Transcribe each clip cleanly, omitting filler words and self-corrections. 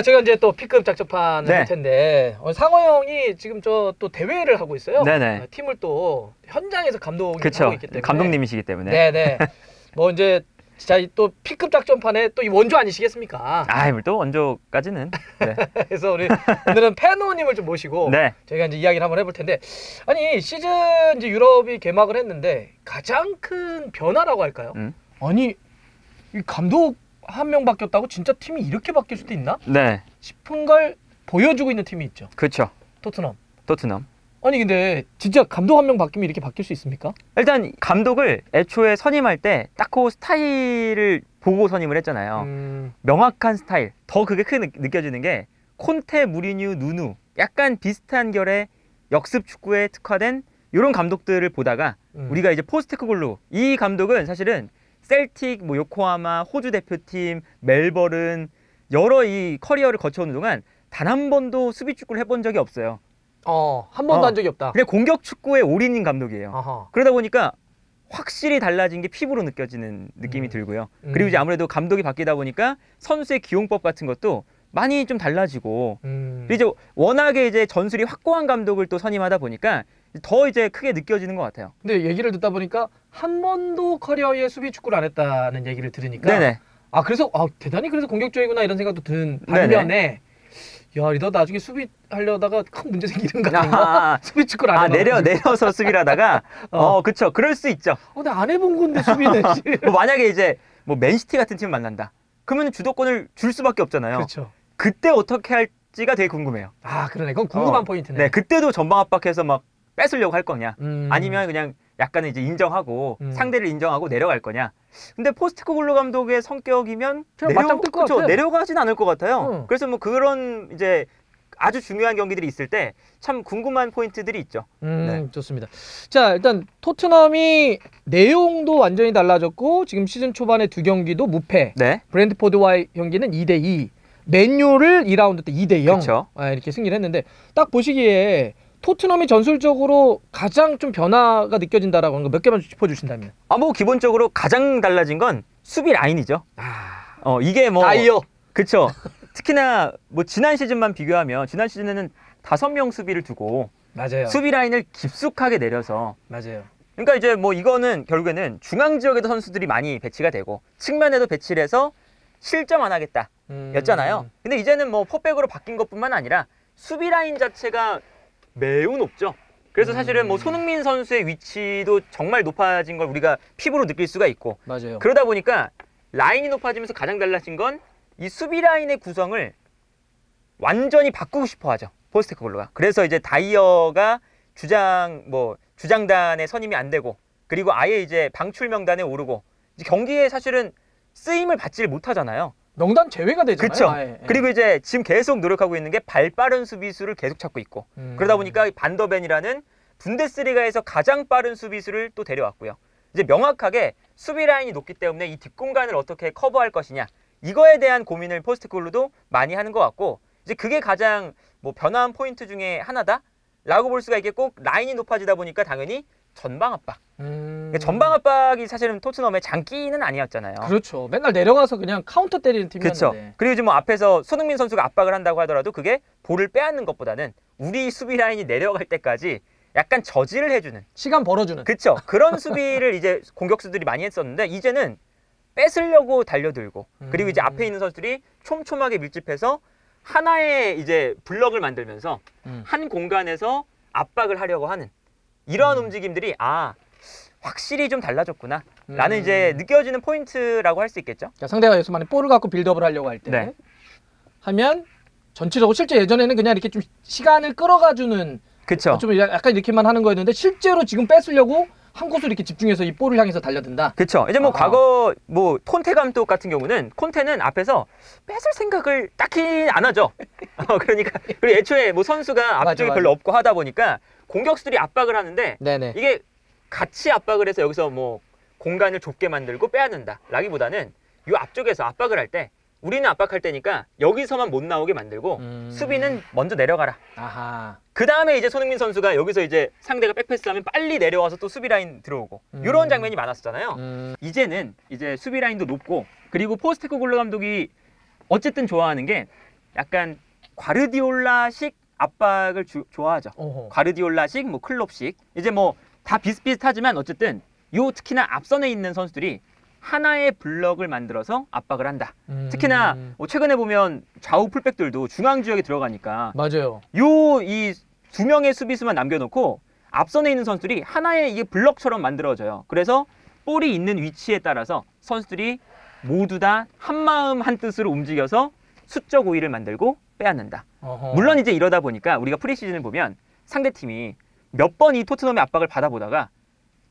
제가 이제 또 P급 작전판을 네. 할 텐데 상호 형이 지금 저 또 대회를 하고 있어요. 네네. 팀을 또 현장에서 감독을 그쵸. 하고 있기 때문에. 감독님이시기 때문에. 네네. 뭐 이제 진짜 또 P급 작전판에 또 이 원조 아니시겠습니까? 또 원조까지는. 네. 그래서 우리 오늘은 페노님을 좀 모시고 네. 저희가 이제 이야기를 한번 해볼 텐데, 아니 시즌 이제 유럽이 개막을 했는데 가장 큰 변화라고 할까요? 아니 이 감독 한 명 바뀌었다고 진짜 팀이 이렇게 바뀔 수도 있나? 네. 싶은 걸 보여주고 있는 팀이 있죠. 그렇죠. 토트넘. 아니 근데 진짜 감독 한 명 바뀌면 이렇게 바뀔 수 있습니까? 일단 감독을 애초에 선임할 때 딱 그 스타일을 보고 선임을 했잖아요. 명확한 스타일. 더 그게 크게 느껴지는 게 콘테, 무리뉴, 누누 약간 비슷한 결의 역습 축구에 특화된 이런 감독들을 보다가 우리가 이제 포스테코글루 이 감독은 사실은 셀틱, 뭐 요코하마, 호주 대표팀, 멜버른 여러 이 커리어를 거쳐오는 동안 단 한 번도 수비 축구를 해본 적이 없어요. 한 번도 한 적이 없다. 그냥 공격 축구의 올인인 감독이에요. 아하. 그러다 보니까 확실히 달라진 게 피부로 느껴지는 느낌이 들고요. 그리고 이제 아무래도 감독이 바뀌다 보니까 선수의 기용법 같은 것도 많이 좀 달라지고 그리고 이제 워낙에 이제 전술이 확고한 감독을 또 선임하다 보니까 더 이제 크게 느껴지는 것 같아요. 근데 얘기를 듣다 보니까 한 번도 커리어에 수비 축구를 안 했다는 얘기를 들으니까 네네. 그래서 대단히 그래서 공격적이구나 이런 생각도 드는 반면에 야, 너 나중에 수비 하려다가 큰 문제 생기는 거 아닌가? 수비 축구를 안 해봐. 내려서 수비를 하다가 그쵸. 그럴 수 있죠. 내가 안 해본 건데 수비는. 뭐 만약에 이제 뭐 맨시티 같은 팀을 만난다. 그러면 주도권을 줄 수밖에 없잖아요. 그렇죠. 그때 어떻게 할지가 되게 궁금해요. 그러네. 그건 궁금한 포인트네. 네, 그때도 전방 압박해서 막 뺏으려고 할 거냐? 아니면 그냥 약간은 이제 인정하고 상대를 인정하고 내려갈 거냐? 근데 포스테코글루 감독의 성격이면 내려가진 않을 것 같아요. 그래서 뭐 그런 이제 아주 중요한 경기들이 있을 때 참 궁금한 포인트들이 있죠. 네. 좋습니다. 자, 일단 토트넘이 내용도 완전히 달라졌고 지금 시즌 초반에 2경기도 무패. 네. 브랜트포드와의 경기는 2대2. 맨유를 2라운드 때 2대0. 그쵸. 이렇게 승리를 했는데 딱 보시기에 토트넘이 전술적으로 가장 좀 변화가 느껴진다라고 하는 거 몇 개만 짚어주신다면? 뭐 기본적으로 가장 달라진 건 수비 라인이죠. 이게 뭐 다이어. 그쵸. 특히나 뭐 지난 시즌만 비교하면 지난 시즌에는 5명 수비를 두고 맞아요. 수비 라인을 깊숙하게 내려서 맞아요. 그러니까 이제 뭐 이거는 결국에는 중앙 지역에도 선수들이 많이 배치가 되고 측면에도 배치를 해서 실점 안 하겠다 였잖아요. 근데 이제는 뭐 포백으로 바뀐 것뿐만 아니라 수비 라인 자체가 매우 높죠. 그래서 사실은 뭐 손흥민 선수의 위치도 정말 높아진 걸 우리가 피부로 느낄 수가 있고 맞아요. 그러다 보니까 라인이 높아지면서 가장 달라진 건 이 수비 라인의 구성을 완전히 바꾸고 싶어 하죠. 포스테코글루가. 그래서 이제 다이어가 주장단의 선임이 안 되고 그리고 아예 이제 방출 명단에 오르고 이제 경기에 사실은 쓰임을 받지를 못하잖아요. 명단 제외가 되잖아요. 그렇죠. 그리고 이제 지금 계속 노력하고 있는 게 발 빠른 수비수를 계속 찾고 있고 그러다 보니까 반더벤이라는 분데스리가에서 가장 빠른 수비수를 또 데려왔고요. 이제 명확하게 수비 라인이 높기 때문에 이 뒷공간을 어떻게 커버할 것이냐 이거에 대한 고민을 포스테코글루도 많이 하는 것 같고 이제 그게 가장 뭐 변화한 포인트 중에 하나다라고 볼 수가 있겠고 라인이 높아지다 보니까 당연히 전방 압박. 그러니까 전방 압박이 사실은 토트넘의 장기는 아니었잖아요. 그렇죠. 맨날 내려가서 그냥 카운터 때리는 팀이었는데. 그렇죠. 그리고 지금 뭐 앞에서 손흥민 선수가 압박을 한다고 하더라도 그게 볼을 빼앗는 것보다는 우리 수비 라인이 내려갈 때까지 약간 저지를 해주는 시간 벌어주는. 그렇죠. 그런 수비를 이제 공격수들이 많이 했었는데 이제는 뺏으려고 달려들고 그리고 이제 앞에 있는 선수들이 촘촘하게 밀집해서 하나의 이제 블럭을 만들면서 한 공간에서 압박을 하려고 하는 이러한 움직임들이 확실히 좀 달라졌구나 라는 이제 느껴지는 포인트라고 할 수 있겠죠. 그러니까 상대가 여기서 만약 볼을 갖고 빌드업을 하려고 할 때 하면 전체적으로 실제 예전에는 그냥 이렇게 좀 시간을 끌어가주는 그쵸. 좀 약간 이렇게만 하는 거였는데 실제로 지금 뺏으려고 한 곳으로 이렇게 집중해서 이 볼을 향해서 달려든다. 그렇죠. 이제 뭐 과거 뭐 콘테 감독 같은 경우는 콘테는 앞에서 뺏을 생각을 딱히 안 하죠. 그러니까 그리고 애초에 뭐 선수가 앞쪽이 별로 없고 하다 보니까 공격수들이 압박을 하는데 이게 같이 압박을 해서 여기서 뭐 공간을 좁게 만들고 빼앗는다라기보다는 이 앞쪽에서 압박을 할 때 우리는 압박할 때니까 여기서만 못 나오게 만들고 수비는 먼저 내려가라. 그 다음에 이제 손흥민 선수가 여기서 이제 상대가 백패스하면 빨리 내려와서 또 수비 라인 들어오고 이런 장면이 많았었잖아요. 이제는 이제 수비 라인도 높고 그리고 포스테코글루 감독이 어쨌든 좋아하는 게 약간 과르디올라식 압박을 좋아하죠. 과르디올라식, 뭐 클롭식. 이제 뭐 다 비슷비슷하지만 어쨌든 요 특히나 앞선에 있는 선수들이 하나의 블럭을 만들어서 압박을 한다. 특히나 뭐 최근에 보면 좌우 풀백들도 중앙 지역에 들어가니까 맞아요. 요 이 두 명의 수비수만 남겨놓고 앞선에 있는 선수들이 하나의 이게 블럭처럼 만들어져요. 그래서 볼이 있는 위치에 따라서 선수들이 모두 다 한마음 한뜻으로 움직여서 수적 우위를 만들고 빼앗는다. 물론 이제 이러다 보니까 우리가 프리시즌을 보면 상대팀이 몇 번 이 토트넘의 압박을 받아보다가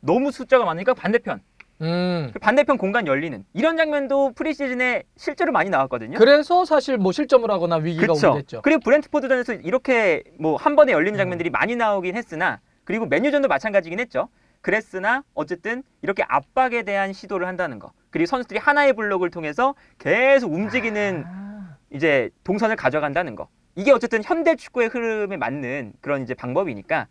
너무 숫자가 많으니까 반대편 공간 열리는 이런 장면도 프리시즌에 실제로 많이 나왔거든요. 그래서 사실 뭐 실점을 하거나 위기가 오게 됐죠. 그리고 브렌트포드전에서 이렇게 뭐 한 번에 열리는 장면들이 많이 나오긴 했으나 그리고 맨유전도 마찬가지긴 했죠. 그랬으나 어쨌든 이렇게 압박에 대한 시도를 한다는 거. 그리고 선수들이 하나의 블록을 통해서 계속 움직이는 이제 동선을 가져간다는 거. 이게 어쨌든 현대 축구의 흐름에 맞는 그런 이제 방법이니까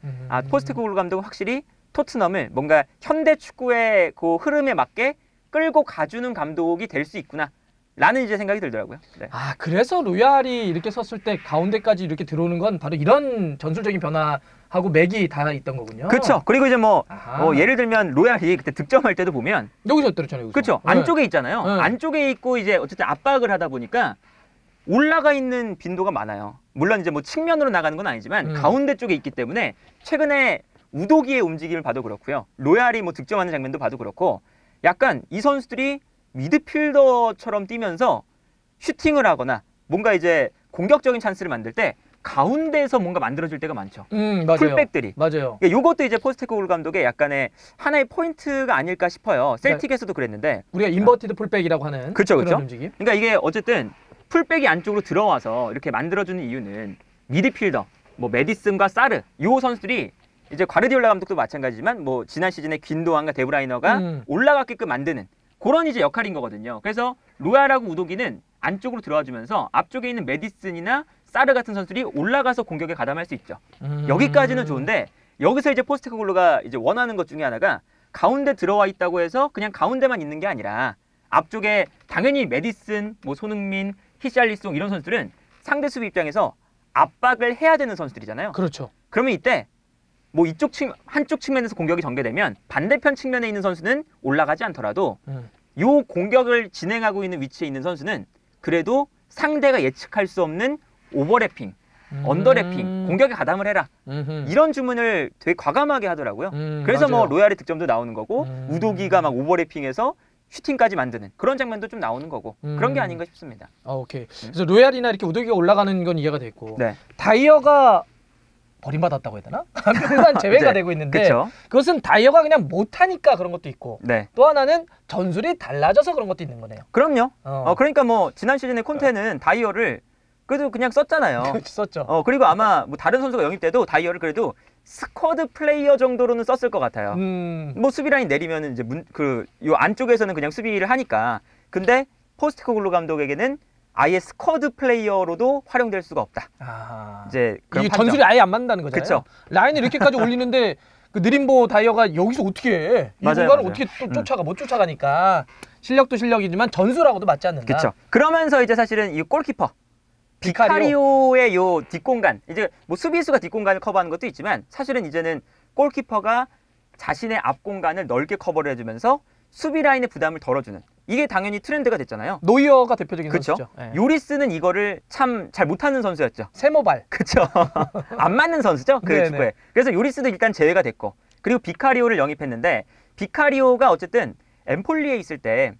포스테코글루 감독은 확실히 토트넘을 뭔가 현대 축구의 그 흐름에 맞게 끌고 가주는 감독이 될 수 있구나 라는 이제 생각이 들더라고요. 네. 그래서 로얄이 이렇게 섰을 때 가운데까지 이렇게 들어오는 건 바로 이런 전술적인 변화하고 맥이 다 있던 거군요. 그렇죠. 그리고 이제 뭐 예를 들면 로얄이 그때 득점할 때도 보면 여기서 때렸잖아요. 그렇죠. 네. 안쪽에 있잖아요. 네. 안쪽에 있고 이제 어쨌든 압박을 하다 보니까 올라가 있는 빈도가 많아요. 물론 이제 뭐 측면으로 나가는 건 아니지만 가운데 쪽에 있기 때문에 최근에 우도기의 움직임을 봐도 그렇고요. 로얄이 뭐 득점하는 장면도 봐도 그렇고 약간 이 선수들이 미드필더처럼 뛰면서 슈팅을 하거나 뭔가 이제 공격적인 찬스를 만들 때 가운데에서 뭔가 만들어질 때가 많죠. 맞아요. 풀백들이. 맞아요. 이것도 이제 포스테코글루 감독의 약간의 하나의 포인트가 아닐까 싶어요. 셀틱에서도 그랬는데 우리가 인버티드 풀백이라고 하는 그런 움직임. 그러니까 이게 어쨌든 풀백이 안쪽으로 들어와서 이렇게 만들어주는 이유는 미드필더, 뭐 메디슨과 사르 이 선수들이 이제 과르디올라 감독도 마찬가지지만 뭐 지난 시즌에 귄도안과 데브라이너가 올라가게끔 만드는 그런 이제 역할인 거거든요. 그래서 로얄하고 우도기는 안쪽으로 들어와주면서 앞쪽에 있는 메디슨이나 사르 같은 선수들이 올라가서 공격에 가담할 수 있죠. 여기까지는 좋은데 여기서 이제 포스테코글루가 이제 원하는 것 중에 하나가 가운데 들어와 있다고 해서 그냥 가운데만 있는 게 아니라 앞쪽에 당연히 메디슨, 뭐 손흥민, 히샬리송 이런 선수들은 상대 수비 입장에서 압박을 해야 되는 선수들이잖아요. 그렇죠. 그러면 이때 뭐 한쪽 측면에서 공격이 전개되면 반대편 측면에 있는 선수는 올라가지 않더라도 요 공격을 진행하고 있는 위치에 있는 선수는 그래도 상대가 예측할 수 없는 오버래핑, 언더래핑, 공격에 가담을 해라. 이런 주문을 되게 과감하게 하더라고요. 그래서 맞아요. 뭐 로얄의 득점도 나오는 거고 우도기가 막 오버래핑해서 슈팅까지 만드는 그런 장면도 좀 나오는 거고 그런 게 아닌가 싶습니다. 오케이. 그래서 로얄이나 이렇게 우도기가 올라가는 건 이해가 됐고 네. 다이어가 버림받았다고 해야 되나? 평단 제외가 네. 되고 있는데 그쵸? 그것은 다이어가 그냥 못하니까 그런 것도 있고 네. 또 하나는 전술이 달라져서 그런 것도 있는 거네요. 그럼요. 그러니까 뭐 지난 시즌에 콘테는 다이어를 그래도 그냥 썼잖아요. 썼죠. 그리고 아마 뭐 다른 선수가 영입 때도 다이어를 그래도 스쿼드 플레이어 정도로는 썼을 것 같아요. 뭐 수비 라인 내리면은 이제 요 안쪽에서는 그냥 수비를 하니까. 근데 포스테코글루 감독에게는 아예 스쿼드 플레이어로도 활용될 수가 없다. 이제 그런 이게 전술이 아예 안 맞는다는 거잖아요. 그쵸? 라인을 이렇게까지 올리는데 그 느림보 다이어가 여기서 어떻게 해? 이 공간을 어떻게 또 쫓아가? 못 쫓아가니까 실력도 실력이지만 전술하고도 맞지 않는다. 그렇죠. 그러면서 이제 사실은 이 골키퍼 비카리오의 요 뒷공간, 이제 뭐 수비수가 뒷공간을 커버하는 것도 있지만 사실은 이제는 골키퍼가 자신의 앞공간을 넓게 커버를 해주면서 수비 라인의 부담을 덜어주는, 이게 당연히 트렌드가 됐잖아요. 노이어가 대표적인 그쵸? 선수죠. 네. 요리스는 이거를 참 잘 못하는 선수였죠. 세모발. 그렇죠. 안 맞는 선수죠, 그 축구에. 그래서 요리스도 일단 제외가 됐고, 그리고 비카리오를 영입했는데 비카리오가 어쨌든 엠폴리에 있을 때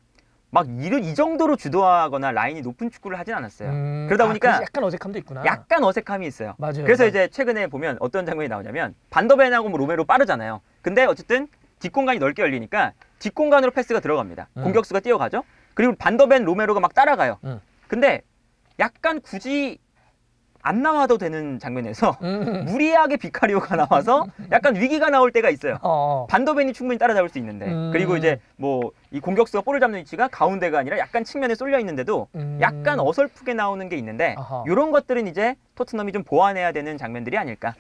막 이 정도로 주도하거나 라인이 높은 축구를 하진 않았어요. 그러다 보니까 약간 어색함도 있구나. 약간 어색함이 있어요. 맞아요. 그래서 이제 최근에 보면 어떤 장면이 나오냐면 반더벤하고 뭐 로메로 빠르잖아요. 근데 어쨌든 뒷공간이 넓게 열리니까 뒷공간으로 패스가 들어갑니다. 공격수가 뛰어가죠. 그리고 반더벤, 로메로가 막 따라가요. 근데 약간 굳이 안 나와도 되는 장면에서 무리하게 비카리오가 나와서 약간 위기가 나올 때가 있어요. 반더벤이 충분히 따라잡을 수 있는데, 그리고 이제 뭐 이 공격수가 볼을 잡는 위치가 가운데가 아니라 약간 측면에 쏠려 있는데도 약간 어설프게 나오는 게 있는데, 이런 것들은 이제 토트넘이 좀 보완해야 되는 장면들이 아닐까.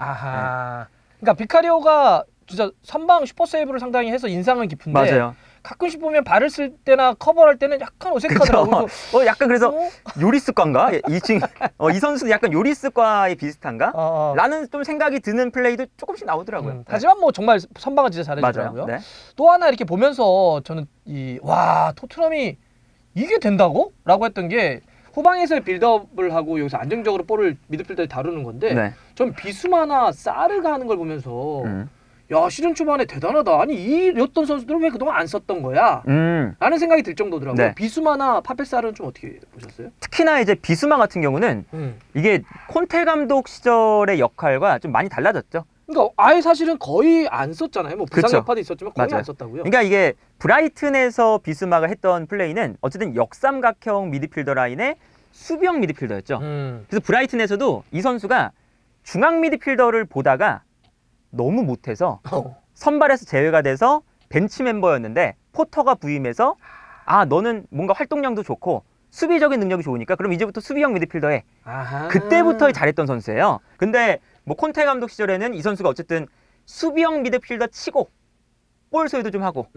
그러니까 비카리오가 진짜 선방 슈퍼 세이브를 상당히 해서 인상은 깊은데, 맞아요. 가끔씩 보면 발을 쓸 때나 커버할 때는 약간 어색하더라고요. 약간 그래서 요리스과인가? 이 선수도 약간 요리스과에 비슷한가? 라는 좀 생각이 드는 플레이도 조금씩 나오더라고요. 하지만 뭐 정말 선방은 진짜 잘해주더라고요. 네. 또 하나 이렇게 보면서 저는 와 토트넘이 이게 된다고? 라고 했던 게 후방에서의 빌드업을 하고 여기서 안정적으로 볼을 미드필더에 다루는 건데 네. 전 비수마나 사르가 하는 걸 보면서 야 시즌 초반에 대단하다. 아니 이랬던 선수들은 왜 그동안 안 썼던 거야? 라는 생각이 들 정도더라고요. 네. 비수마나 파페사르는 좀 어떻게 보셨어요? 특히나 이제 비수마 같은 경우는 이게 콘테 감독 시절의 역할과 좀 많이 달라졌죠. 그러니까 아예 사실은 거의 안 썼잖아요. 뭐 부상 여파도 있었지만 거의 안 썼다고요. 그러니까 이게 브라이튼에서 비스마가 했던 플레이는 어쨌든 역삼각형 미드필더 라인의 수비형 미드필더였죠. 그래서 브라이튼에서도 이 선수가 중앙 미드필더를 보다가 너무 못해서 선발에서 제외가 돼서 벤치 멤버였는데 포터가 부임해서 너는 뭔가 활동량도 좋고 수비적인 능력이 좋으니까 그럼 이제부터 수비형 미드필더 해. 그때부터 잘했던 선수예요. 근데 뭐 콘테 감독 시절에는 이 선수가 어쨌든 수비형 미드필더 치고 볼 소유도 좀 하고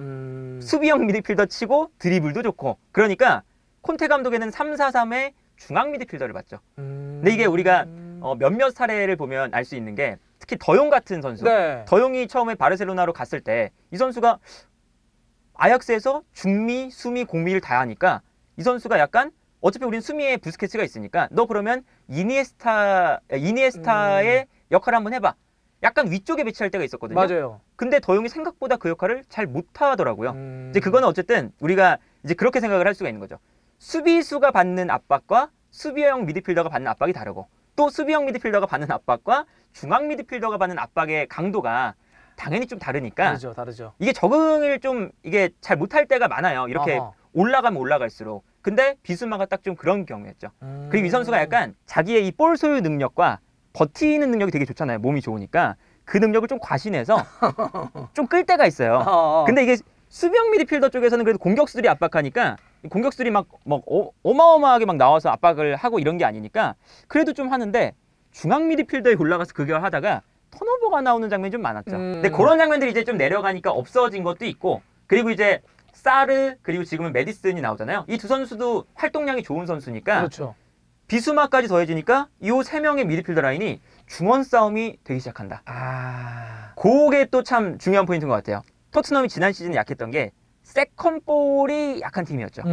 수비형 미드필더 치고 드리블도 좋고 그러니까 콘테 감독에는 3-4-3의 중앙 미드필더를 봤죠. 근데 이게 우리가 몇몇 사례를 보면 알 수 있는 게 특히 더용 같은 선수. 네. 더용이 처음에 바르셀로나로 갔을 때 이 선수가 아약스에서 중미, 수미, 공미를 다 하니까 이 선수가 약간 어차피 우린 수미에 부스케츠가 있으니까 너 그러면 이니에스타의 역할을 한번 해봐. 약간 위쪽에 배치할 때가 있었거든요. 맞아요. 근데 더용이 생각보다 그 역할을 잘 못하더라고요. 이제 그거는 어쨌든 우리가 이제 그렇게 생각을 할 수가 있는 거죠. 수비수가 받는 압박과 수비형 미드필더가 받는 압박이 다르고 또 수비형 미드필더가 받는 압박과 중앙 미드필더가 받는 압박의 강도가 당연히 좀 다르니까 다르죠. 이게 적응을 좀 이게 잘 못할 때가 많아요. 이렇게 올라가면 올라갈수록. 근데 비수마가 딱 좀 그런 경우였죠. 그리고 이 선수가 약간 자기의 이 볼 소유 능력과 버티는 능력이 되게 좋잖아요. 몸이 좋으니까 그 능력을 좀 과신해서 좀 끌 때가 있어요. 근데 이게 수비형 미드필더 쪽에서는 그래도 공격수들이 압박하니까 공격수들이 막 어마어마하게 막 나와서 압박을 하고 이런 게 아니니까 그래도 좀 하는데 중앙 미드필더에 올라가서 그걸 하다가 턴오버가 나오는 장면이 좀 많았죠. 근데 그런 장면들이 이제 좀 내려가니까 없어진 것도 있고 그리고 이제 사르 그리고 지금은 메디슨이 나오잖아요. 이 두 선수도 활동량이 좋은 선수니까 그렇죠. 비수마까지 더해지니까 이 세 명의 미드필더 라인이 중원 싸움이 되기 시작한다. 그게 또 참 중요한 포인트인 것 같아요. 토트넘이 지난 시즌에 약했던 게 세컨볼이 약한 팀이었죠.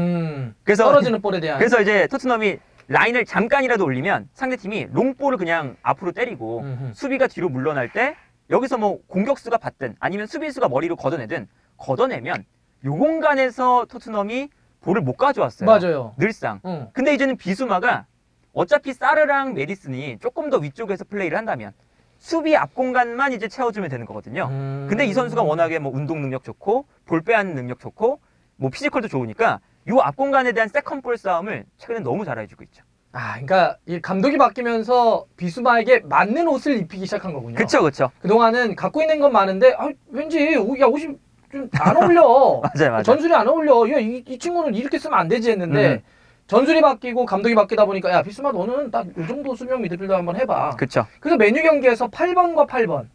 그래서 떨어지는 볼에 대한. 그래서 이제 토트넘이 라인을 잠깐이라도 올리면 상대팀이 롱볼을 그냥 앞으로 때리고 수비가 뒤로 물러날 때 여기서 뭐 공격수가 받든 아니면 수비수가 머리로 걷어내면 요 공간에서 토트넘이 볼을 못 가져왔어요. 맞아요. 늘상. 근데 이제는 비수마가 어차피 사르랑 메디슨이 조금 더 위쪽에서 플레이를 한다면 수비 앞 공간만 이제 채워주면 되는 거거든요. 근데 이 선수가 워낙에 뭐 운동 능력 좋고 볼 빼앗는 능력 좋고 뭐 피지컬도 좋으니까 요 앞 공간에 대한 세컨볼 싸움을 최근에 너무 잘해주고 있죠. 그러니까 이 감독이 바뀌면서 비수마에게 맞는 옷을 입히기 시작한 거군요. 그렇죠. 그동안은 갖고 있는 건 많은데 왠지 옷이 좀 안 어울려. 맞아요. 전술이 안 어울려. 이 친구는 이렇게 쓰면 안 되지 했는데 전술이 바뀌고 감독이 바뀌다 보니까 야 비수마 너는 딱 이 정도 수비형 미드필더 한번 해봐. 그렇죠. 그래서 메뉴 경기에서 8번과 8번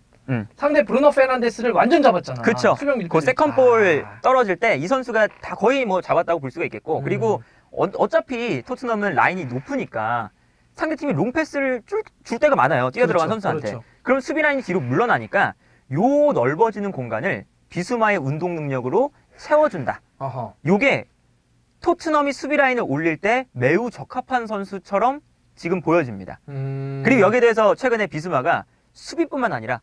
상대 브루노 페르난데스를 완전 잡았잖아. 그렇죠. 그 세컨볼 떨어질 때 이 선수가 다 거의 뭐 잡았다고 볼 수가 있겠고 그리고 어차피 토트넘은 라인이 높으니까 상대팀이 롱패스를 줄 때가 많아요. 뛰어들어간 선수한테. 그럼 수비 라인이 뒤로 물러나니까 요 넓어지는 공간을 비수마의 운동 능력으로 채워준다. 요게 토트넘이 수비 라인을 올릴 때 매우 적합한 선수처럼 지금 보여집니다. 그리고 여기에 대해서 최근에 비수마가 수비뿐만 아니라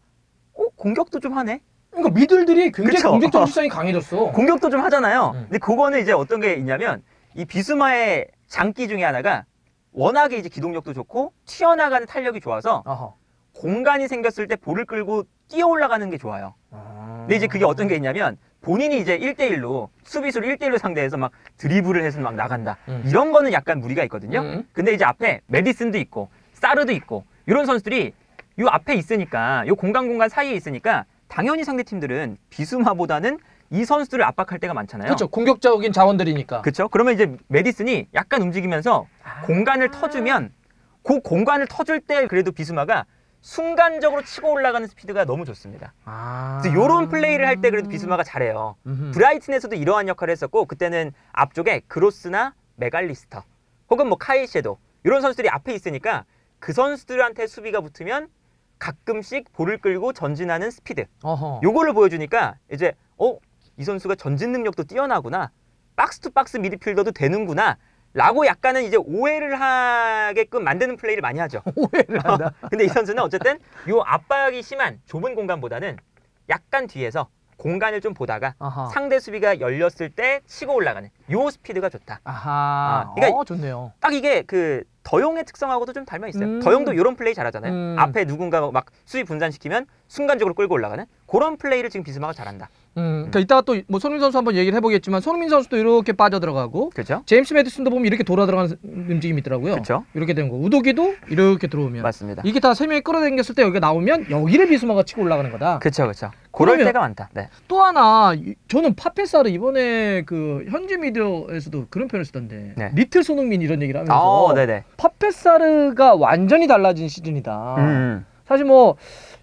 공격도 좀 하네? 그러니까 미들들이 굉장히 공격 정신성이 강해졌어. 공격도 좀 하잖아요. 근데 그거는 이제 어떤 게 있냐면 이 비수마의 장기 중에 하나가 워낙에 이제 기동력도 좋고 튀어나가는 탄력이 좋아서 공간이 생겼을 때 볼을 끌고 뛰어 올라가는 게 좋아요. 근데 이제 그게 어떤 게 있냐면 본인이 이제 1대1로 수비수를 1대1로 상대해서 막 드리블을 해서 막 나간다. 이런 거는 약간 무리가 있거든요. 근데 이제 앞에 메디슨도 있고 사르도 있고 이런 선수들이 요 앞에 있으니까 요 공간 사이에 있으니까 당연히 상대팀들은 비수마보다는 이 선수들을 압박할 때가 많잖아요. 그렇죠. 공격적인 자원들이니까. 그렇죠. 그러면 이제 메디슨이 약간 움직이면서 공간을 터주면 그 공간을 터줄 때 그래도 비수마가 순간적으로 치고 올라가는 스피드가 너무 좋습니다. 그래서 이런 플레이를 할 때 그래도 비스마가 잘해요. 브라이튼에서도 이러한 역할을 했었고 그때는 앞쪽에 그로스나 메갈리스터 혹은 뭐 카이셰도 이런 선수들이 앞에 있으니까 그 선수들한테 수비가 붙으면 가끔씩 볼을 끌고 전진하는 스피드. 요거를 보여주니까 이제 이 선수가 전진 능력도 뛰어나구나. 박스 투 박스 미드필더도 되는구나. 라고 약간은 이제 오해를 하게끔 만드는 플레이를 많이 하죠. 오해를 한다. 근데 이 선수는 어쨌든 요 압박이 심한 좁은 공간보다는 약간 뒤에서 공간을 좀 보다가 상대 수비가 열렸을 때 치고 올라가는 요 스피드가 좋다. 그러니까 좋네요. 딱 이게 그 더용의 특성하고도 좀 닮아 있어요. 더용도 이런 플레이 잘하잖아요. 앞에 누군가 막 수비 분산시키면 순간적으로 끌고 올라가는 그런 플레이를 지금 비스마가 잘한다. 그러니까 이따가 또 뭐 손흥민 선수 한번 얘기를 해보겠지만 손흥민 선수도 이렇게 빠져 들어가고, 그렇죠? 제임스 매디슨도 보면 이렇게 돌아 들어가는 움직임이 있더라고요. 그렇죠? 이렇게 되는 거. 우도기도 이렇게 들어오면. 맞습니다. 이게 다 세 명이 끌어당겼을 때 여기가 나오면 여기를 비스마가 치고 올라가는 거다. 그렇죠, 그렇죠. 그럴 때가 많다. 네. 또 하나 저는 파페사르 이번에 그 현지 미디어에서도 그런 표현을 쓰던데 리틀 손흥민 이런 얘기를 하면서 네네. 파페사르가 완전히 달라진 시즌이다. 사실 뭐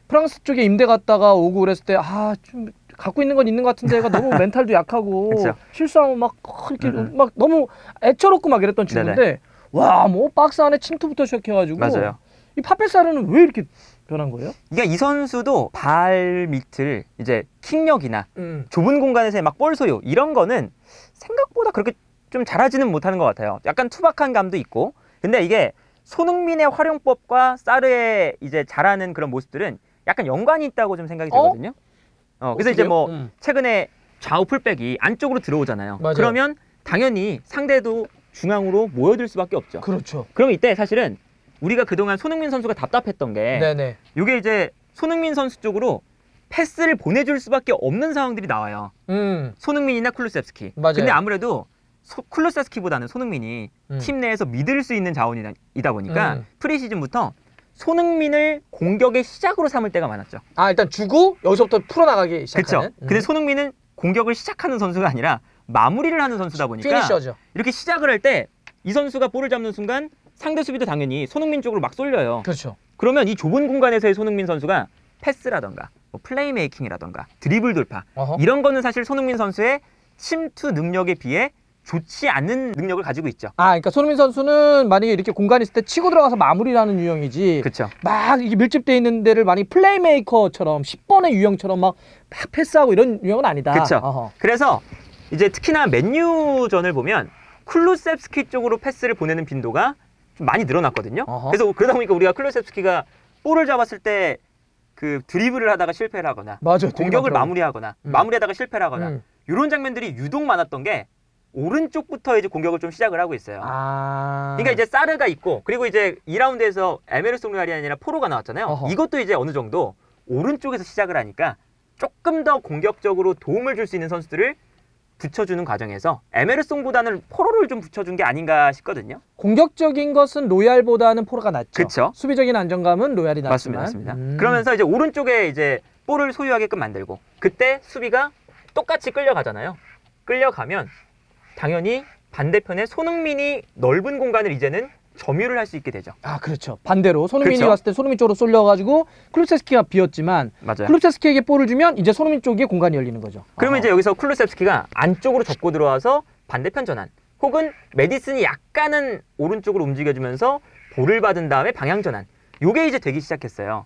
프랑스 쪽에 임대 갔다가 오고 그랬을 때 좀 갖고 있는 건 있는 것 같은데 얘가 너무 멘탈도 약하고 실수하면 막 이렇게 막 너무 애처롭고 막 이랬던 친구인데 와 뭐 박스 안에 침투부터 시작해가지고 맞아요. 이 파페사르는 왜 이렇게 변한 거예요? 그러니까 이 선수도 발 밑을 이제 킥력이나 좁은 공간에서의 막 볼 소유 이런 거는 생각보다 그렇게 좀 잘하지는 못하는 것 같아요. 약간 투박한 감도 있고. 근데 이게 손흥민의 활용법과 사르의 이제 잘하는 그런 모습들은 약간 연관이 있다고 좀 생각이 들거든요. 그래서 이제 뭐 최근에 좌우 풀백이 안쪽으로 들어오잖아요. 맞아요. 그러면 당연히 상대도 중앙으로 모여들 수밖에 없죠. 그렇죠. 그럼 이때 사실은 우리가 그동안 손흥민 선수가 답답했던 게 이게 이제 손흥민 선수 쪽으로 패스를 보내줄 수밖에 없는 상황들이 나와요. 손흥민이나 쿨루세프스키. 근데 아무래도 쿨루세프스키보다는 손흥민이 팀 내에서 믿을 수 있는 자원이다 보니까 프리시즌부터 손흥민을 공격의 시작으로 삼을 때가 많았죠. 일단 주고 여기서부터 풀어나가기 시작하는. 그렇죠. 근데 손흥민은 공격을 시작하는 선수가 아니라 마무리를 하는 선수다 보니까 피니셔죠. 이렇게 시작을 할 때 이 선수가 볼을 잡는 순간 상대 수비도 당연히 손흥민 쪽으로 막 쏠려요. 그렇죠. 그러면 이 좁은 공간에서의 손흥민 선수가 패스라던가 뭐 플레이메이킹이라던가 드리블 돌파 이런 거는 사실 손흥민 선수의 침투 능력에 비해 좋지 않은 능력을 가지고 있죠. 그러니까 손흥민 선수는 만약에 이렇게 공간이 있을 때 치고 들어가서 마무리를 하는 유형이지. 그렇죠. 막 이게 밀집돼 있는 데를 만약에 플레이메이커처럼 10번의 유형처럼 막 패스하고 이런 유형은 아니다. 그렇죠. 그래서 이제 특히나 맨유전을 보면 쿨루세프스키 쪽으로 패스를 보내는 빈도가 좀 많이 늘어났거든요. 그래서 그러다 보니까 우리가 쿨루세프스키가 볼을 잡았을 때 그 드리블을 하다가 실패를 하거나 공격을 마무리하거나 마무리하다가 실패를 하거나 이런 장면들이 유독 많았던 게 오른쪽부터 이제 공격을 좀 시작을 하고 있어요. 그러니까 이제 사르가 있고 그리고 이제 2라운드에서 에메르송 로얄이 아니라 포로가 나왔잖아요. 이것도 이제 어느 정도 오른쪽에서 시작을 하니까 조금 더 공격적으로 도움을 줄 수 있는 선수들을 붙여주는 과정에서 에메르송보다는 포로를 좀 붙여준 게 아닌가 싶거든요. 공격적인 것은 로얄보다는 포로가 낫죠. 그렇죠. 수비적인 안정감은 로얄이 낫지만. 맞습니다. 그러면서 이제 오른쪽에 이제 볼을 소유하게끔 만들고 그때 수비가 똑같이 끌려가잖아요. 끌려가면 당연히 반대편에 손흥민이 넓은 공간을 이제는 점유를 할 수 있게 되죠. 그렇죠. 반대로 손흥민이 왔을 때 손흥민 쪽으로 쏠려가지고 쿨루세프스키가 비었지만 쿨루세프스키에게 볼을 주면 이제 손흥민 쪽에 공간이 열리는 거죠. 그러면 이제 여기서 쿨루세프스키가 안쪽으로 접고 들어와서 반대편 전환 혹은 메디슨이 약간은 오른쪽으로 움직여주면서 볼을 받은 다음에 방향 전환 요게 이제 되기 시작했어요.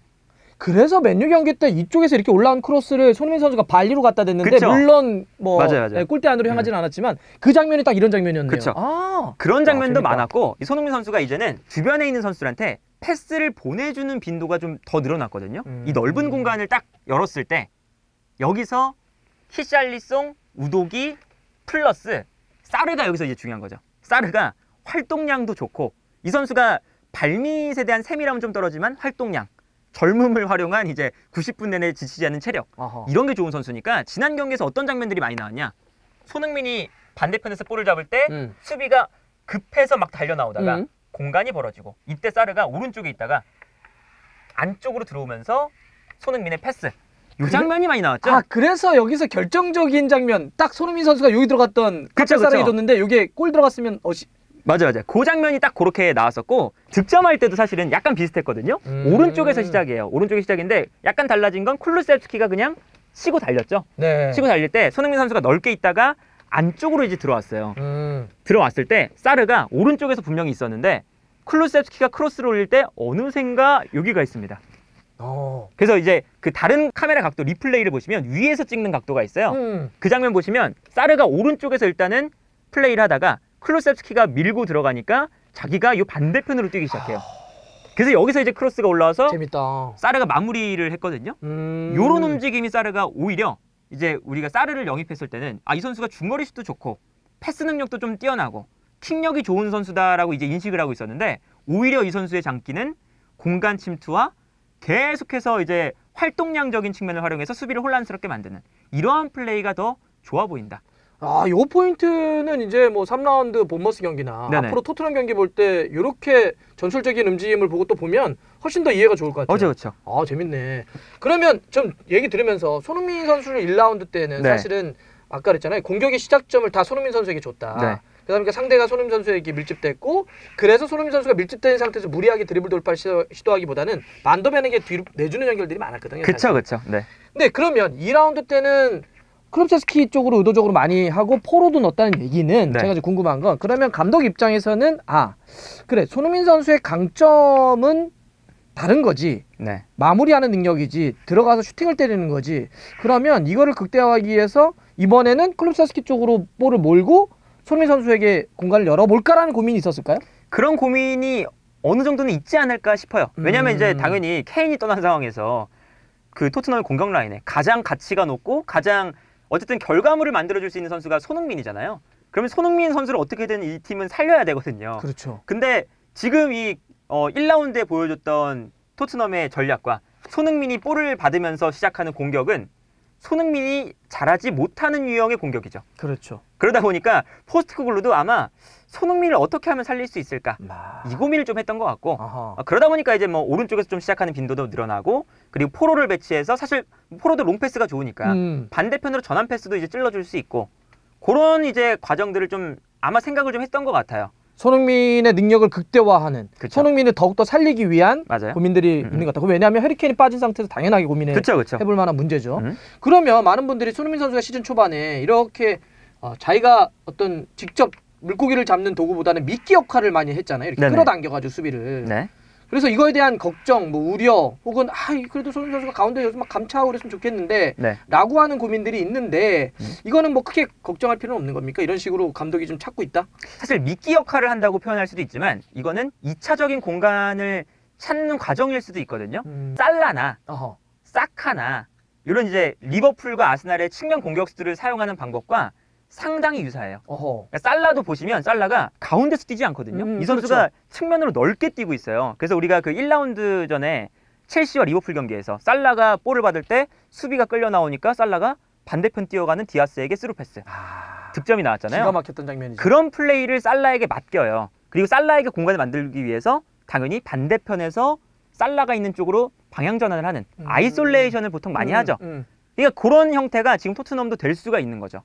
그래서 맨유 경기 때 이쪽에서 이렇게 올라온 크로스를 손흥민 선수가 발리로 갖다 댔는데 그쵸? 물론 뭐 맞아요. 골대 안으로 향하지는 않았지만 그 장면이 딱 이런 장면이었네요. 그렇죠. 그런 장면도 많았고 이 손흥민 선수가 이제는 주변에 있는 선수들한테 패스를 보내주는 빈도가 좀 더 늘어났거든요. 이 넓은 공간을 딱 열었을 때 여기서 히샬리송, 우도기 플러스 사르가 여기서 이제 중요한 거죠. 사르가 활동량도 좋고 이 선수가 발밑에 대한 세밀함은 좀 떨어지만 활동량 젊음을 활용한 이제 90분 내내 지치지 않는 체력 이런 게 좋은 선수니까 지난 경기에서 어떤 장면들이 많이 나왔냐. 손흥민이 반대편에서 볼을 잡을 때 수비가 급해서 막 달려나오다가 공간이 벌어지고 이때 사르가 오른쪽에 있다가 안쪽으로 들어오면서 손흥민의 패스 이 장면이 많이 나왔죠. 그래서 여기서 결정적인 장면 딱 손흥민 선수가 여기 들어갔던 사르에게 줬는데 이게 골 들어갔으면 맞아요. 그 장면이 딱 그렇게 나왔었고 득점할 때도 사실은 약간 비슷했거든요. 오른쪽에서 시작이에요. 오른쪽이 시작인데 약간 달라진 건 쿨루세프스키가 그냥 치고 달렸죠. 네. 치고 달릴 때 손흥민 선수가 넓게 있다가 안쪽으로 이제 들어왔어요. 들어왔을 때 사르가 오른쪽에서 분명히 있었는데 쿨루세프스키가 크로스를 올릴 때 어느샌가 여기가 있습니다. 그래서 이제 그 다른 카메라 각도 리플레이를 보시면 위에서 찍는 각도가 있어요. 그 장면 보시면 사르가 오른쪽에서 일단은 플레이를 하다가 쿨루세프스키가 밀고 들어가니까 자기가 이 반대편으로 뛰기 시작해요. 그래서 여기서 이제 크로스가 올라와서 재밌다. 사르가 마무리를 했거든요. 요런 움직임이 사르가 오히려 이제 우리가 사르를 영입했을 때는 이 선수가 중거리 슛도 좋고 패스 능력도 좀 뛰어나고 킥력이 좋은 선수다라고 이제 인식을 하고 있었는데 오히려 이 선수의 장기는 공간 침투와 계속해서 이제 활동량적인 측면을 활용해서 수비를 혼란스럽게 만드는 이러한 플레이가 더 좋아 보인다. 요 포인트는 이제 뭐 3라운드 본머스 경기나 네네. 앞으로 토트넘 경기 볼 때 이렇게 전술적인 움직임을 보고 또 보면 훨씬 더 이해가 좋을 것 같아요. 그렇죠. 재밌네. 그러면 좀 얘기 들으면서 손흥민 선수를 1라운드 때는 네. 사실은 아까 그랬잖아요. 공격의 시작점을 다 손흥민 선수에게 줬다. 네. 그러니까 상대가 손흥민 선수에게 밀집됐고 그래서 손흥민 선수가 밀집된 상태에서 무리하게 드리블 돌파를 시도하기보다는 반더벤에게 뒤로 내주는 연결들이 많았거든요. 그렇죠. 네. 근데 그러면 2라운드 때는 클롭세스키 쪽으로 의도적으로 많이 하고 포로도 넣었다는 얘기는 네. 제가 이제 궁금한 건 그러면 감독 입장에서는 그래 손흥민 선수의 강점은 다른 거지. 네. 마무리하는 능력이지 들어가서 슈팅을 때리는 거지. 그러면 이거를 극대화하기 위해서 이번에는 클롭세스키 쪽으로 볼을 몰고 손흥민 선수에게 공간을 열어볼까라는 고민이 있었을까요? 그런 고민이 어느 정도는 있지 않을까 싶어요. 왜냐하면 이제 당연히 케인이 떠난 상황에서 그 토트넘의 공격 라인에 가장 가치가 높고 가장 어쨌든 결과물을 만들어줄 수 있는 선수가 손흥민이잖아요. 그러면 손흥민 선수를 어떻게든 이 팀은 살려야 되거든요. 그렇죠. 근데 지금 이 1라운드에 보여줬던 토트넘의 전략과 손흥민이 볼을 받으면서 시작하는 공격은 손흥민이 잘하지 못하는 유형의 공격이죠. 그렇죠. 그러다 보니까 포스트코글루도 아마 손흥민을 어떻게 하면 살릴 수 있을까 이 고민을 좀 했던 것 같고 그러다 보니까 이제 뭐 오른쪽에서 좀 시작하는 빈도도 늘어나고 그리고 포로를 배치해서 사실 포로도 롱패스가 좋으니까 반대편으로 전환 패스도 이제 찔러줄 수 있고 그런 이제 과정들을 좀 아마 생각을 좀 했던 것 같아요. 손흥민의 능력을 극대화하는 그쵸. 손흥민을 더욱더 살리기 위한 맞아요. 고민들이 있는 것 같아요. 왜냐하면 해리케인이 빠진 상태에서 당연하게 고민해 해볼 만한 문제죠. 그러면 많은 분들이 손흥민 선수가 시즌 초반에 이렇게 자기가 어떤 직접 물고기를 잡는 도구보다는 미끼 역할을 많이 했잖아요. 이렇게 끌어당겨가지고 수비를. 네. 그래서 이거에 대한 걱정, 뭐 우려, 혹은 그래도 손흥민 선수가 가운데 여기서 막 감차하고 그랬으면 좋겠는데 라고 하는 고민들이 있는데 이거는 뭐 크게 걱정할 필요는 없는 겁니까? 이런 식으로 감독이 좀 찾고 있다? 사실 미끼 역할을 한다고 표현할 수도 있지만 이거는 2차적인 공간을 찾는 과정일 수도 있거든요. 살라나 사카나 이런 이제 리버풀과 아스날의 측면 공격수들을 사용하는 방법과 상당히 유사해요. 그러니까 살라도 보시면 살라가 가운데서 뛰지 않거든요. 이 선수가 그렇죠. 측면으로 넓게 뛰고 있어요. 그래서 우리가 그 1라운드 전에 첼시와 리버풀 경기에서 살라가 볼을 받을 때 수비가 끌려 나오니까 살라가 반대편 뛰어가는 디아스에게 스루 패스. 득점이 나왔잖아요. 기가 막혔던 장면이죠. 그런 플레이를 살라에게 맡겨요. 그리고 살라에게 공간을 만들기 위해서 당연히 반대편에서 살라가 있는 쪽으로 방향 전환을 하는 아이솔레이션을 보통 많이 하죠. 그러니까 그런 형태가 지금 토트넘도 될 수가 있는 거죠.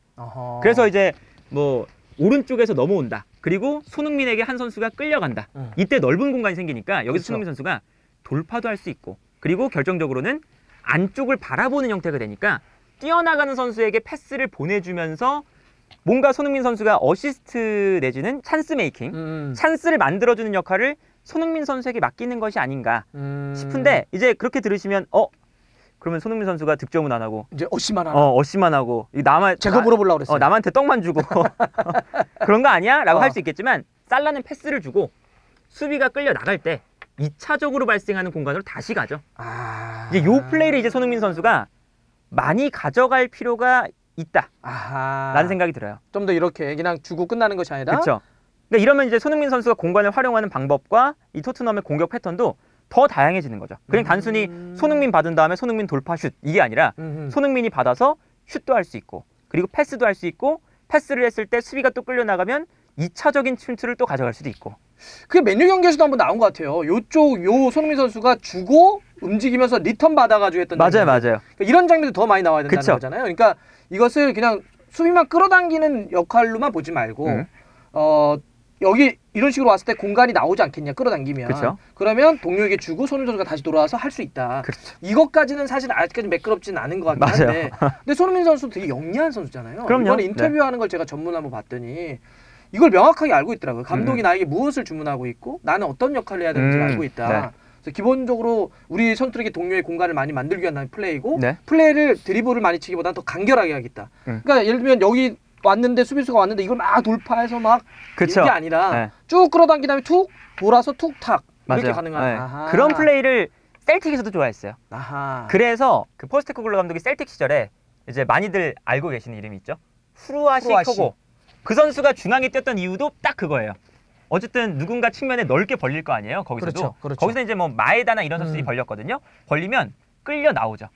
그래서 이제 뭐 오른쪽에서 넘어온다. 그리고 손흥민에게 한 선수가 끌려간다. 이때 넓은 공간이 생기니까 여기서 그렇죠. 손흥민 선수가 돌파도 할 수 있고 그리고 결정적으로는 안쪽을 바라보는 형태가 되니까 뛰어나가는 선수에게 패스를 보내주면서 뭔가 손흥민 선수가 어시스트 내지는 찬스 메이킹, 찬스를 만들어주는 역할을 손흥민 선수에게 맡기는 것이 아닌가 싶은데 이제 그렇게 들으시면 그러면 손흥민 선수가 득점은 안 하고 이제 어시만 하나. 어시만 하고 나만 제가 물어보려고 그랬어요. 남한테 떡만 주고 그런 거 아니야? 라고 할 수 있겠지만 살라는 패스를 주고 수비가 끌려 나갈 때 2차적으로 발생하는 공간으로 다시 가죠. 이제 요 플레이를 이제 손흥민 선수가 많이 가져갈 필요가 있다. 라는 생각이 들어요. 좀 더 이렇게 그냥 주고 끝나는 것이 아니라. 그렇죠. 그러니까 이러면 이제 손흥민 선수가 공간을 활용하는 방법과 이 토트넘의 공격 패턴도 더 다양해지는 거죠. 그냥 단순히 손흥민 받은 다음에 손흥민 돌파 슛 이게 아니라 손흥민이 받아서 슛도 할 수 있고 그리고 패스도 할 수 있고 패스를 했을 때 수비가 또 끌려나가면 2차적인 침투를 또 가져갈 수도 있고. 그게 맨유 경기에서도 한번 나온 것 같아요. 요 손흥민 선수가 주고 움직이면서 리턴 받아가지고 했던 맞아요. 그러니까 이런 장면도 더 많이 나와야 된다는 거잖아요. 그러니까 이것을 그냥 수비만 끌어당기는 역할로만 보지 말고 여기 이런 식으로 왔을 때 공간이 나오지 않겠냐 끌어당기면 그쵸. 그러면 동료에게 주고 손흥민 선수가 다시 돌아와서 할 수 있다. 그렇죠. 이것까지는 사실 아직까지 매끄럽지는 않은 것 같긴 한데 근데 손흥민 선수 되게 영리한 선수잖아요. 그럼요. 이번에 인터뷰하는 걸 제가 전문 한번 봤더니 이걸 명확하게 알고 있더라고요. 감독이 나에게 무엇을 주문하고 있고 나는 어떤 역할을 해야 되는지 알고 있다. 네. 그래서 기본적으로 우리 선수들에게 동료의 공간을 많이 만들기 위한 플레이고 네. 플레이를 드리블을 많이 치기보다는 더 간결하게 하겠다. 그러니까 예를 들면 여기 왔는데 수비수가 왔는데 이걸 막 돌파해서 막 그쵸. 이게 아니라 네. 쭉 끌어당긴 다음에 툭 돌아서 툭탁 이렇게 맞아요. 가능한 네. 아하. 그런 플레이를 셀틱에서도 좋아했어요. 아하. 그래서 그 포스테코글루 감독이 셀틱 시절에 이제 많이들 알고 계시는 이름이 있죠. 후루아시 토고. 그 선수가 중앙에 뛰었던 이유도 딱 그거예요. 어쨌든 누군가 측면에 넓게 벌릴 거 아니에요. 거기서도. 그렇죠. 거기서 이제 뭐 마에다나 이런 선수들이 벌렸거든요. 벌리면 끌려 나오죠.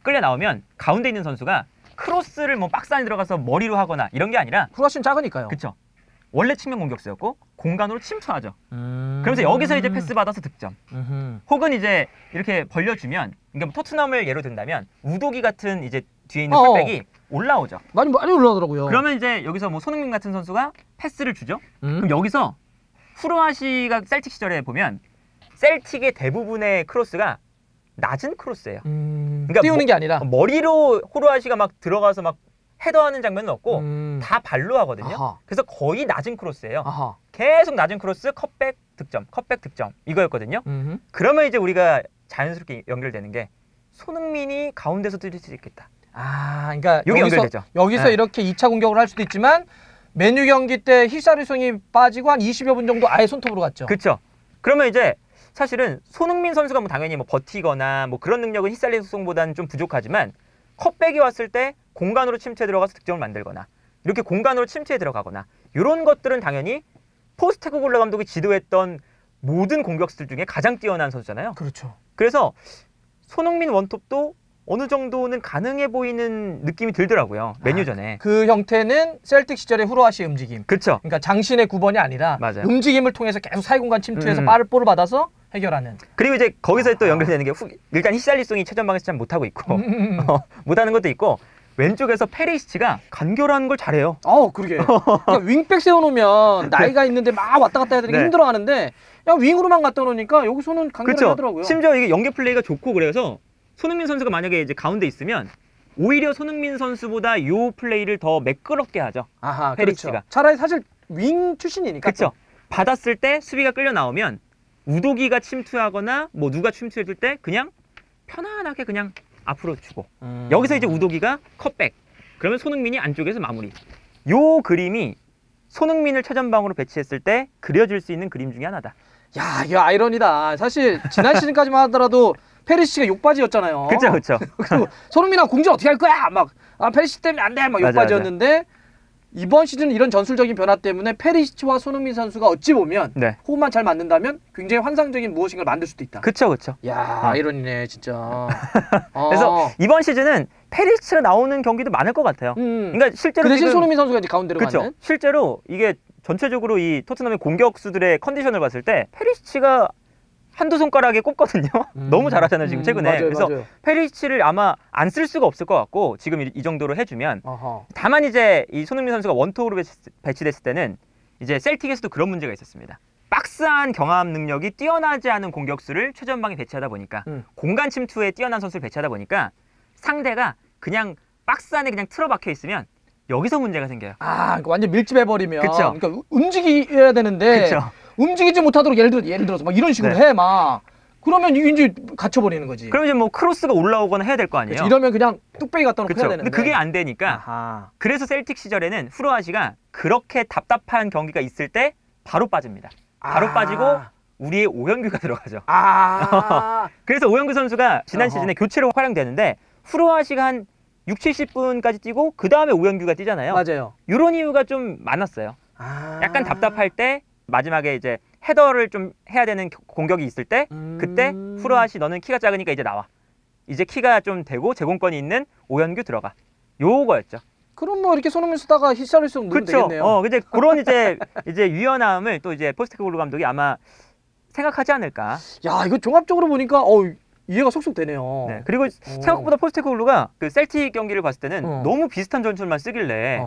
끌려 나오면 가운데 있는 선수가 크로스를 뭐 박스 안에 들어가서 머리로 하거나 이런 게 아니라 후라시는 작으니까요. 그렇죠. 원래 측면 공격수였고 공간으로 침투하죠. 그러면서 여기서 이제 패스 받아서 득점. 혹은 이제 이렇게 벌려주면 그러니까 뭐 토트넘을 예로 든다면 우도기 같은 이제 뒤에 있는 풀백이 올라오죠. 많이 올라오더라고요. 그러면 이제 여기서 뭐 손흥민 같은 선수가 패스를 주죠. 그럼 여기서 후루아시가 셀틱 시절에 보면 셀틱의 대부분의 크로스가 낮은 크로스예요. 그러니까 띄우는 게 아니라 머리로 후루아시가 막 들어가서 막 헤더하는 장면은 없고 다 발로 하거든요. 아하. 그래서 거의 낮은 크로스예요. 아하. 계속 낮은 크로스, 컵백 득점, 컵백 득점 이거였거든요. 그러면 이제 우리가 자연스럽게 연결되는 게 손흥민이 가운데서 뛸 수 있겠다. 아, 그러니까 여기 연결되죠. 여기서 네. 이렇게 2차 공격을 할 수도 있지만 맨유 경기 때 히사르송이 빠지고 한 20여 분 정도 아예 손톱으로 갔죠. 그렇죠. 그러면 이제 사실은 손흥민 선수가 뭐 당연히 뭐 버티거나 뭐 그런 능력은 히살리송보다는 좀 부족하지만 컵백이 왔을 때 공간으로 침투해 들어가서 득점을 만들거나 이렇게 공간으로 침투해 들어가거나 이런 것들은 당연히 포스테코글루 감독이 지도했던 모든 공격수들 중에 가장 뛰어난 선수잖아요. 그렇죠. 그래서 손흥민 원톱도 어느 정도는 가능해 보이는 느낌이 들더라고요. 맨유전에. 그 형태는 셀틱 시절의 후루아시의 움직임. 그렇죠. 그러니까 장신의 9번이 아니라 맞아요. 움직임을 통해서 계속 사이공간 침투해서 빠를 볼을 받아서 해결하는. 그리고 이제 거기서 또 연결되는 게 일단 히샬리송이 최전방에서 참 못하고 있고 못하는 것도 있고 왼쪽에서 페리시치가 간결한 걸 잘해요. 그러게. 그러니까 윙백 세워놓으면 나이가 있는데 막 왔다 갔다 해야 되는 게 힘들어하는데 그냥 윙으로만 갖다 놓으니까 여기서는 간결하게 하더라고요. 심지어 이게 연계 플레이가 좋고 그래서 손흥민 선수가 만약에 이제 가운데 있으면 오히려 손흥민 선수보다 요 플레이를 더 매끄럽게 하죠. 아하, 페리시치가. 그렇죠. 차라리 사실 윙 출신이니까. 그렇죠. 받았을 때 수비가 끌려 나오면 우도기가 침투하거나 뭐 누가 침투해줄 때 그냥 편안하게 그냥 앞으로 주고 여기서 이제 우도기가 컷백 그러면 손흥민이 안쪽에서 마무리. 요 그림이 손흥민을 최전방으로 배치했을 때 그려질 수 있는 그림 중에 하나다. 야, 이거 아이러니다. 사실 지난 시즌까지만 하더라도 페리시치가 욕바지였잖아요. 그렇죠. 그리고 손흥민하고 공지 어떻게 할 거야? 막 페리시치 때문에 안 돼. 막 욕바지였는데 이번 시즌 이런 전술적인 변화 때문에 페리시치와 손흥민 선수가 어찌 보면 호흡만 잘 맞는다면 굉장히 환상적인 무엇인가를 만들 수도 있다. 그렇죠. 야, 아이러니네 진짜. 그래서 이번 시즌은 페리시치가 나오는 경기도 많을 것 같아요. 그러니까 실제로 그 대신 손흥민 선수가 이제 가운데로 가는. 실제로 이게 전체적으로 이 토트넘의 공격수들의 컨디션을 봤을 때 페리시치가 한두 손가락에 꼽거든요. 너무 잘하잖아요 지금 최근에. 맞아요, 그래서 맞아요. 페리시치를 아마 안 쓸 수가 없을 것 같고 지금 이 정도로 해주면 다만 이제 이 손흥민 선수가 원톱으로 배치됐을 때는 이제 셀틱에서도 그런 문제가 있었습니다. 박스안 경합 능력이 뛰어나지 않은 공격수를 최전방에 배치하다 보니까 공간 침투에 뛰어난 선수를 배치하다 보니까 상대가 그냥 박스 안에 그냥 틀어박혀 있으면 여기서 문제가 생겨요. 그러니까 완전 밀집해버리면. 그쵸. 그러니까 움직여야 되는데 그쵸. 움직이지 못하도록 예를 들어서 막 이런 식으로 해 막. 그러면 이제 갇혀버리는 거지. 그러면 이제 뭐 크로스가 올라오거나 해야 될 거 아니에요. 그치, 이러면 그냥 뚝배기 갖다 놓고 해야 되는데. 근데 그게 안 되니까. 그래서 셀틱 시절에는 후루아시가 그렇게 답답한 경기가 있을 때 바로 빠집니다. 바로 빠지고 우리의 오현규가 들어가죠. 그래서 오현규 선수가 지난 시즌에 교체로 활용되는데 후루아시가 한 6, 70분까지 뛰고 그 다음에 오현규가 뛰잖아요. 맞아요. 이런 이유가 좀 많았어요. 약간 답답할 때 마지막에 이제 헤더를 좀 해야 되는 공격이 있을 때 그때 후루아시 너는 키가 작으니까 이제 나와. 이제 키가 좀 되고 제공권이 있는 오현규 들어가. 요거였죠. 그럼 뭐 이렇게 손흥민 쓰다가 히샬리송 넣으면 되겠네요. 이제 그런 이제 유연함을 또 이제 포스테코글루 감독이 아마 생각하지 않을까. 야, 이거 종합적으로 보니까 이해가 쏙쏙 되네요. 네, 그리고 생각보다 포스테코글루가 그 셀틱 경기를 봤을 때는 너무 비슷한 전술만 쓰길래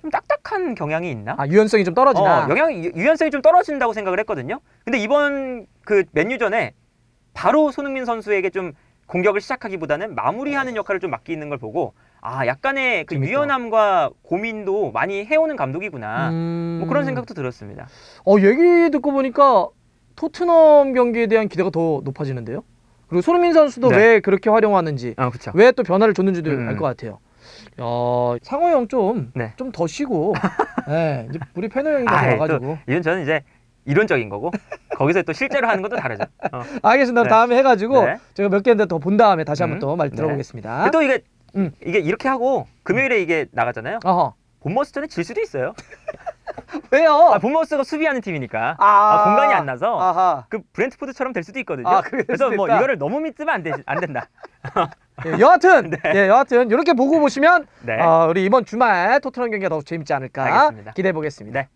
좀 딱딱한 경향이 있나? 아, 유연성이 좀 떨어지나? 유연성이 좀 떨어진다고 생각을 했거든요. 근데 이번 그 맨유전에 바로 손흥민 선수에게 좀 공격을 시작하기보다는 마무리하는 역할을 좀 맡기는 걸 보고 아, 약간의 그 유연함과 고민도 많이 해오는 감독이구나. 뭐 그런 생각도 들었습니다. 얘기 듣고 보니까 토트넘 경기에 대한 기대가 더 높아지는데요. 그리고 손흥민 선수도 네. 왜 그렇게 활용하는지, 그쵸. 왜 또 변화를 줬는지도 알 것 같아요. 상호 형 좀 더 쉬고, 네, 이제 우리 패너 형이 와가지고. 이건 저는 이제 이론적인 거고 거기서 또 실제로 하는 것도 다르죠. 알겠습니다. 네. 다음에 해가지고 네. 제가 몇 개인데 더 본 다음에 다시 한번 또 말 들어보겠습니다. 또 이게 이렇게 하고 금요일에 이게 나가잖아요. 본머스전에 질 수도 있어요. 왜요? 본머스가 수비하는 팀이니까 공간이 안 나서 그 브렌트포드처럼 될 수도 있거든요. 그래서 뭐 이거를 너무 믿으면 안 된다. 여하튼 여하튼 이렇게 보고 보시면 네. 우리 이번 주말 토트넘 경기가 더 재밌지 않을까 알겠습니다. 기대해 보겠습니다. 네.